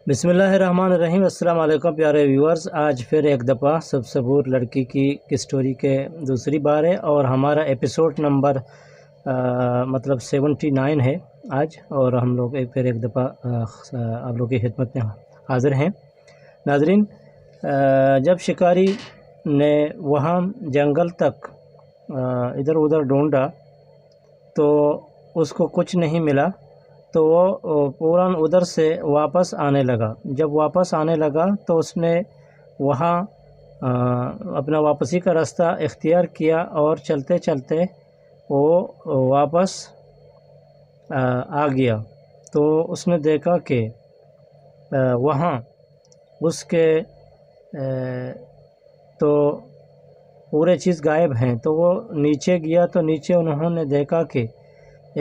بسم اللہ الرحمن الرحیم۔ السلام علیکم پیارے ویورز، آج پھر ایک دفعہ سب صبور لڑکی کی اسٹوری کے دوسری بار ہے اور ہمارا ایپیسوڈ نمبر 79 ہے آج، اور ہم لوگ پھر ایک دفعہ آپ لوگ کی خدمت میں حاضر ہیں۔ ناظرین، جب شکاری نے وہاں جنگل تک ادھر ادھر ڈھونڈا تو اس کو کچھ نہیں ملا، تو وہ فوراً ادھر سے واپس آنے لگا۔ جب واپس آنے لگا تو اس نے وہاں اپنا واپسی کا راستہ اختیار کیا اور چلتے چلتے وہ واپس آ گیا۔ تو اس نے دیکھا کہ وہاں اس کے تو پورے چیز غائب ہیں۔ تو وہ نیچے گیا تو نیچے انہوں نے دیکھا کہ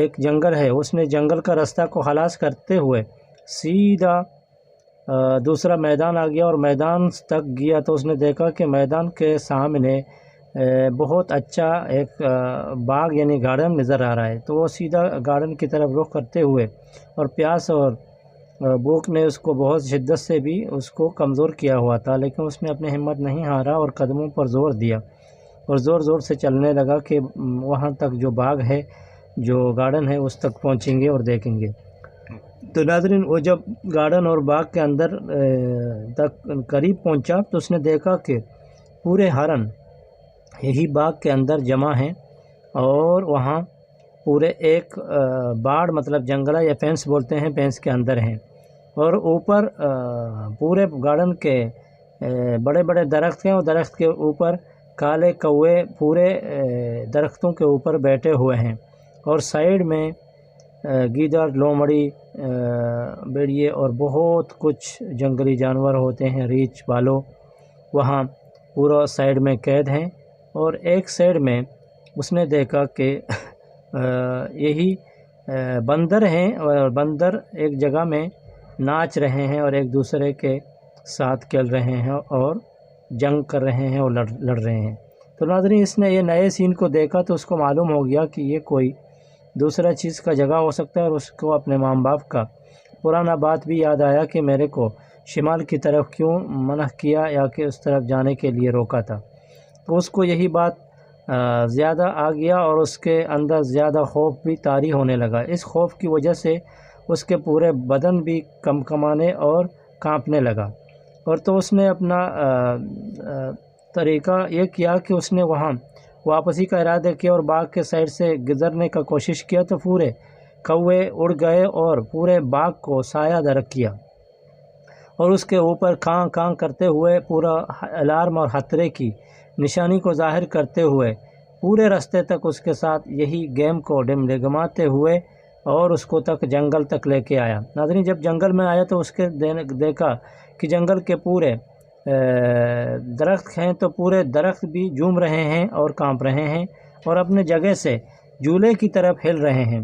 ایک جنگل ہے۔ اس نے جنگل کا راستہ کو خلاص کرتے ہوئے سیدھا دوسرا میدان آ گیا، اور میدان تک گیا تو اس نے دیکھا کہ میدان کے سامنے بہت اچھا ایک باغ یعنی گارڈن نظر آ رہا ہے۔ تو وہ سیدھا گارڈن کی طرف رخ کرتے ہوئے، اور پیاس اور بھوک نے اس کو بہت شدت سے بھی اس کو کمزور کیا ہوا تھا، لیکن اس نے اپنی ہمت نہیں ہارا اور قدموں پر زور دیا اور زور زور سے چلنے لگا کہ وہاں تک جو باغ ہے، جو گارڈن ہے، اس تک پہنچیں گے اور دیکھیں گے۔ تو ناظرین، وہ جب گارڈن اور باغ کے اندر تک قریب پہنچا تو اس نے دیکھا کہ پورے ہرن یہی باغ کے اندر جمع ہیں، اور وہاں پورے ایک باڑ مطلب جنگلہ یا فینس بولتے ہیں، فینس کے اندر ہیں، اور اوپر پورے گارڈن کے بڑے بڑے درخت ہیں، اور درخت کے اوپر کالے کوے پورے درختوں کے اوپر بیٹھے ہوئے ہیں، اور سائیڈ میں گیدڑ، لومڑی، بھیڑیے اور بہت کچھ جنگلی جانور ہوتے ہیں، ریچھ، بالو، وہاں پورا سائیڈ میں قید ہیں۔ اور ایک سائیڈ میں اس نے دیکھا کہ یہی بندر ہیں، اور بندر ایک جگہ میں ناچ رہے ہیں اور ایک دوسرے کے ساتھ کھیل رہے ہیں اور جنگ کر رہے ہیں اور لڑ رہے ہیں۔ تو ناظرین، اس نے یہ نئے سین کو دیکھا تو اس کو معلوم ہو گیا کہ یہ کوئی دوسرا چیز کا جگہ ہو سکتا ہے، اور اس کو اپنے ماں باپ کا پرانا بات بھی یاد آیا کہ میرے کو شمال کی طرف کیوں منع کیا یا کہ اس طرف جانے کے لیے روکا تھا۔ تو اس کو یہی بات زیادہ آ گیا، اور اس کے اندر زیادہ خوف بھی طاری ہونے لگا۔ اس خوف کی وجہ سے اس کے پورے بدن بھی کمکمانے اور کانپنے لگا، اور تو اس نے اپنا طریقہ یہ کیا کہ اس نے وہاں واپسی کا ارادہ کیا اور باغ کے سائڈ سے گزرنے کا کوشش کیا، تو پورے کوے اڑ گئے اور پورے باغ کو سایہ در کیا، اور اس کے اوپر کاں کاں کرتے ہوئے پورا الارم اور خطرے کی نشانی کو ظاہر کرتے ہوئے پورے راستے تک اس کے ساتھ یہی گیم کو ڈمڈماتے ہوئے اور اس کو تک جنگل تک لے کے آیا۔ ناظرین، جب جنگل میں آیا تو اس کے دیکھا کہ جنگل کے پورے درخت ہیں، تو پورے درخت بھی جھوم رہے ہیں اور کانپ رہے ہیں اور اپنے جگہ سے جھولے کی طرف ہل رہے ہیں۔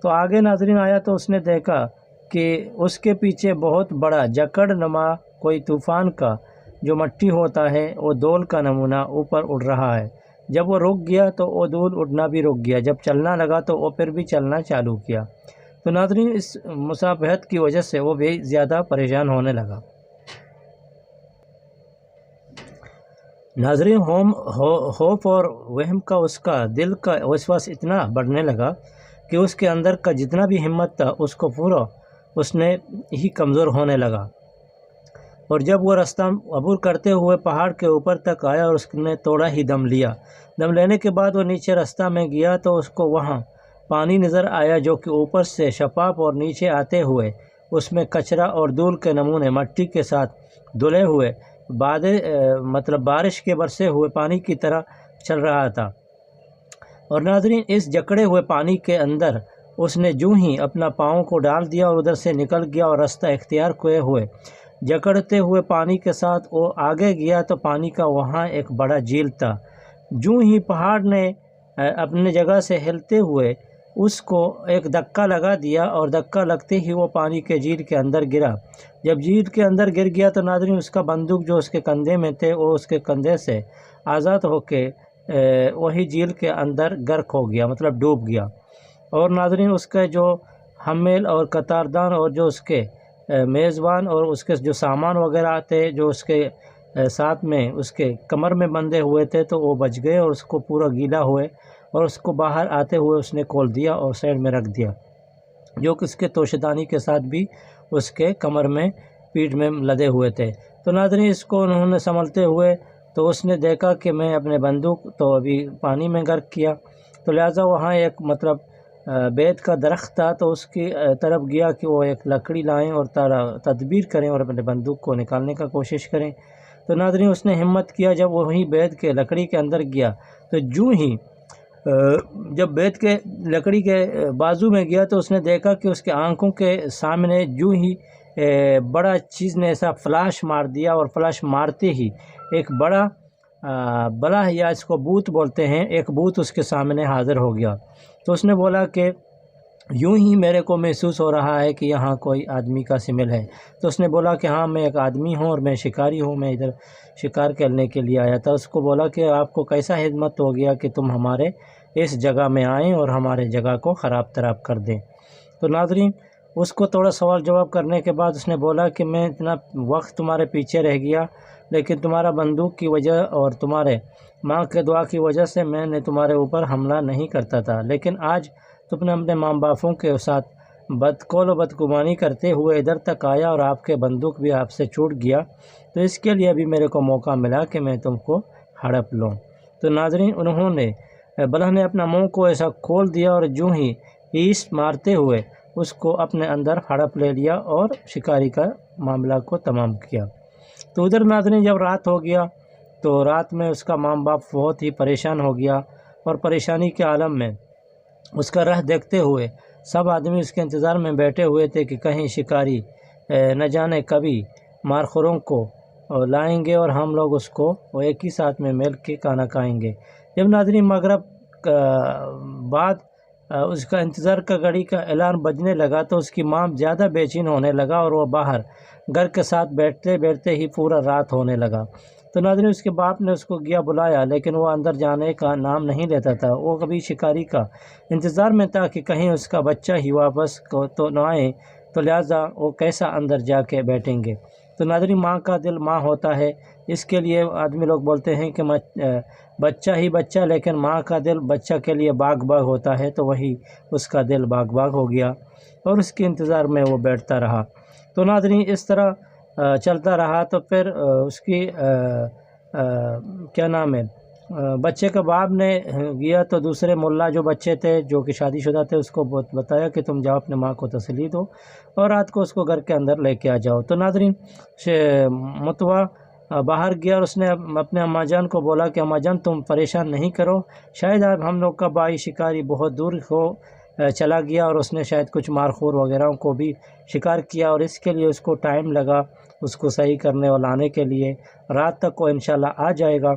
تو آگے ناظرین آیا تو اس نے دیکھا کہ اس کے پیچھے بہت بڑا جکڑ نما کوئی طوفان کا جو مٹی ہوتا ہے وہ دول کا نمونہ اوپر اڑ رہا ہے۔ جب وہ رک گیا تو وہ دول اڑنا بھی رک گیا، جب چلنا لگا تو وہ پھر بھی چلنا چالو کیا۔ تو ناظرین، اس مسافہت کی وجہ سے وہ بھی زیادہ پریشان ہونے لگا۔ ناظرین، خوف اور وہم کا اس کا دل کا وسواس اتنا بڑھنے لگا کہ اس کے اندر کا جتنا بھی ہمت تھا اس کو پورا اس نے ہی کمزور ہونے لگا، اور جب وہ راستہ عبور کرتے ہوئے پہاڑ کے اوپر تک آیا اور اس نے تھوڑا ہی دم لیا۔ دم لینے کے بعد وہ نیچے راستہ میں گیا تو اس کو وہاں پانی نظر آیا جو کہ اوپر سے شفاف اور نیچے آتے ہوئے اس میں کچرا اور دھول کے نمونے مٹی کے ساتھ دھلے ہوئے بارش کے برسے ہوئے پانی کی طرح چل رہا تھا۔ اور ناظرین، اس جکڑے ہوئے پانی کے اندر اس نے جو ہی اپنا پاؤں کو ڈال دیا اور ادھر سے نکل گیا اور راستہ اختیار کیے ہوئے جکڑتے ہوئے پانی کے ساتھ وہ آگے گیا تو پانی کا وہاں ایک بڑا جھیل تھا۔ جو ہی پہاڑ نے اپنے جگہ سے ہلتے ہوئے اس کو ایک دھکا لگا دیا، اور دھکا لگتے ہی وہ پانی کے جھیل کے اندر گرا۔ جب جھیل کے اندر گر گیا تو ناظرین، اس کا بندوق جو اس کے کندھے میں تھے وہ اس کے کندھے سے آزاد ہو کے وہی جھیل کے اندر غرق ہو گیا، مطلب ڈوب گیا۔ اور ناظرین، اس کا جو حمل اور قطاردان اور جو اس کے میزبان اور اس کے جو سامان وغیرہ تھے جو اس کے ساتھ میں اس کے کمر میں بندھے ہوئے تھے تو وہ بچ گئے، اور اس کو پورا گیلا ہوئے اور اس کو باہر آتے ہوئے اس نے کھول دیا اور سائڈ میں رکھ دیا، جو کہ اس کے توشیدانی کے ساتھ بھی اس کے کمر میں پیٹھ میں لدے ہوئے تھے۔ تو ناظرین اس کو انہوں نے سنبھلتے ہوئے تو اس نے دیکھا کہ میں اپنے بندوق تو ابھی پانی میں غرق کیا، تو لہٰذا وہاں ایک بید کا درخت تھا، تو اس کی طرف گیا کہ وہ ایک لکڑی لائیں اور تدبیر کریں اور اپنے بندوق کو نکالنے کا کوشش کریں۔ تو ناظرین اس نے ہمت کیا، جب وہیں بید کے لکڑی کے اندر گیا تو جب بید کے لکڑی کے بازو میں گیا تو اس نے دیکھا کہ اس کے آنکھوں کے سامنے بڑا چیز نے ایسا فلاش مار دیا، اور فلاش مارتے ہی ایک بڑا بلا یا اس کو بھوت بولتے ہیں، ایک بھوت اس کے سامنے حاضر ہو گیا۔ تو اس نے بولا کہ یوں ہی میرے کو محسوس ہو رہا ہے کہ یہاں کوئی آدمی کا سمل ہے۔ تو اس نے بولا کہ ہاں میں ایک آدمی ہوں اور میں شکاری ہوں، میں ادھر شکار کرنے کے لیے آیا تھا۔ اس کو بولا کہ آپ کو کیسا ہمت ہو گیا کہ تم ہمارے اس جگہ میں آئیں اور ہمارے جگہ کو خراب تراب کر دیں۔ تو ناظرین اس کو تھوڑا سوال جواب کرنے کے بعد اس نے بولا کہ میں اتنا وقت تمہارے پیچھے رہ گیا، لیکن تمہارا بندوق کی وجہ اور تمہارے ماں کے دعا کی وجہ سے میں نے تمہارے اوپر حملہ نہیں کرتا تھا، لیکن آج تم نے اپنے ماں باپوں کے ساتھ بدقول و بدگمانی کرتے ہوئے ادھر تک آیا اور آپ کے بندوق بھی آپ سے چھوٹ گیا، تو اس کے لیے ابھی میرے کو موقع ملا کہ میں تم کو ہڑپ لوں۔ تو ناظرین بلح نے اپنا منہ کو ایسا کھول دیا اور جو ہی ایس مارتے ہوئے اس کو اپنے اندر ہڑپ لے لیا اور شکاری کا معاملہ کو تمام کیا۔ تو ادھر ناظرین جب رات ہو گیا تو رات میں اس کا ماں باپ بہت ہی پریشان ہو گیا، اور پریشانی کے عالم میں اس کا راہ دیکھتے ہوئے سب آدمی اس کے انتظار میں بیٹھے ہوئے تھے کہ کہیں شکاری نہ جانے کبھی مارخوروں کو لائیں گے اور ہم لوگ اس کو ایک ہی ساتھ میں مل کے کھانا کھائیں گے۔ جب ناظرین مغرب بعد اس کا انتظار کا گھڑی کا اعلان بجنے لگا تو اس کی ماں زیادہ بے چین ہونے لگا، اور وہ باہر گھر کے ساتھ بیٹھتے بیٹھتے ہی پورا رات ہونے لگا۔ تو ناظرین اس کے باپ نے اس کو گیا بلایا، لیکن وہ اندر جانے کا نام نہیں لیتا تھا۔ وہ کبھی شکاری کا انتظار میں تھا کہ کہیں اس کا بچہ ہی واپس تو نہ آئے، تو لہٰذا وہ کیسا اندر جا کے بیٹھیں گے۔ تو ناظرین ماں کا دل ماں ہوتا ہے، اس کے لیے آدمی لوگ بولتے ہیں کہ بچہ ہی بچہ، لیکن ماں کا دل بچہ کے لیے باغ باغ ہوتا ہے، تو وہی اس کا دل باغ باغ ہو گیا اور اس کے انتظار میں وہ بیٹھتا رہا۔ تو ناظرین اس طرح چلتا رہا، تو پھر اس کی بچے کا باپ نے گیا تو دوسرے ملا جو بچے تھے جو کہ شادی شدہ تھے اس کو بتایا کہ تم جاؤ اپنے ماں کو تسلی دو اور رات کو اس کو گھر کے اندر لے کے آ جاؤ۔ تو ناظرین متوا باہر گیا اور اس نے اپنے اماں جان کو بولا کہ اماں جان تم پریشان نہیں کرو، شاید اب ہم لوگ کا بھائی شکاری بہت دور چلا گیا اور اس نے شاید کچھ مارخور وغیرہ کو بھی شکار کیا، اور اس کے لیے اس کو ٹائم لگا اس کو صحیح کرنے اور لانے کے لیے، رات تک وہ انشاءاللہ آ جائے گا۔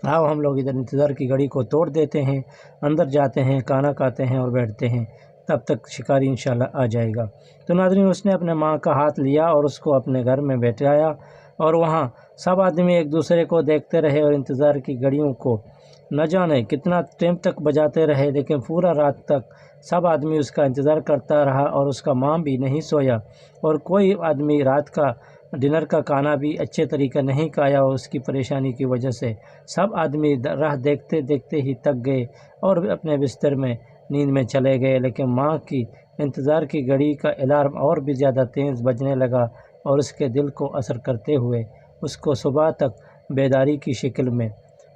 آؤ ہم لوگ ادھر انتظار کی گھڑی کو توڑ دیتے ہیں، اندر جاتے ہیں، کھانا کھاتے ہیں اور بیٹھتے ہیں، تب تک شکاری انشاءاللہ آ جائے گا۔ تو ناظرین اس نے اپنے ماں کا ہاتھ لیا اور اس کو اپنے گھر میں بیٹھایا، اور وہاں سب آدمی ایک دوسرے کو دیکھتے رہے اور انتظار کی گھڑیوں کو نہ جانے کتنا ٹائم تک بجاتے رہے، لیکن پورا رات تک سب آدمی اس کا انتظار کرتا رہا اور اس کا ماں بھی نہیں سویا، اور کوئی آدمی رات کا ڈنر کا کھانا بھی اچھے طریقے نہیں کھایا، اور اس کی پریشانی کی وجہ سے سب آدمی راہ دیکھتے دیکھتے ہی تک گئے اور اپنے بستر میں نیند میں چلے گئے۔ لیکن ماں کی انتظار کی گھڑی کا الارم اور بھی زیادہ تیز بجنے لگا اور اس کے دل کو اثر کرتے ہوئے اس کو صبح تک بیداری کی شکل میں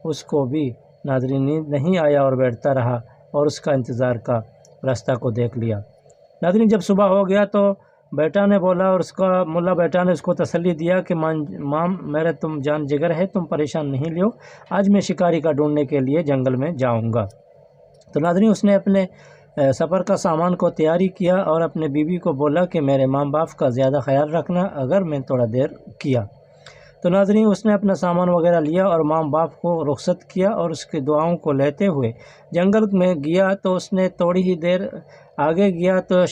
اس کو بھی ناظرین نیند نہیں آیا اور بیٹھتا رہا اور اس کا انتظار کا راستہ کو دیکھ لیا۔ ناظرین جب صبح ہو گیا تو بیٹا نے بولا اور اس کا ملا بیٹا نے اس کو تسلی دیا کہ ماں میرے تم جان جگر ہے، تم پریشان نہیں لیو، آج میں شکاری کا ڈھونڈنے کے لیے جنگل میں جاؤں گا۔ تو ناظرین اس نے اپنے سفر کا سامان کو تیاری کیا اور اپنے بیوی کو بولا کہ میرے ماں باپ کا زیادہ خیال رکھنا اگر میں تھوڑا دیر کیا۔ تو ناظرین اس نے اپنا سامان وغیرہ لیا اور ماں باپ کو رخصت کیا اور اس کی دعاؤں کو لیتے ہوئے جنگل میں گیا۔ تو اس نے تھوڑی ہی دیر آگے گیا تو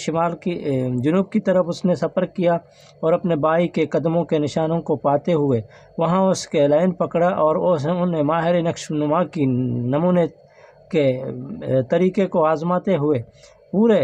جنوب کی طرف اس نے سفر کیا اور اپنے بھائی کے قدموں کے نشانوں کو پاتے ہوئے وہاں اس کے لائن پکڑا اور انہیں ماہر نقش نما کی نمونے کے طریقے کو آزماتے ہوئے پورے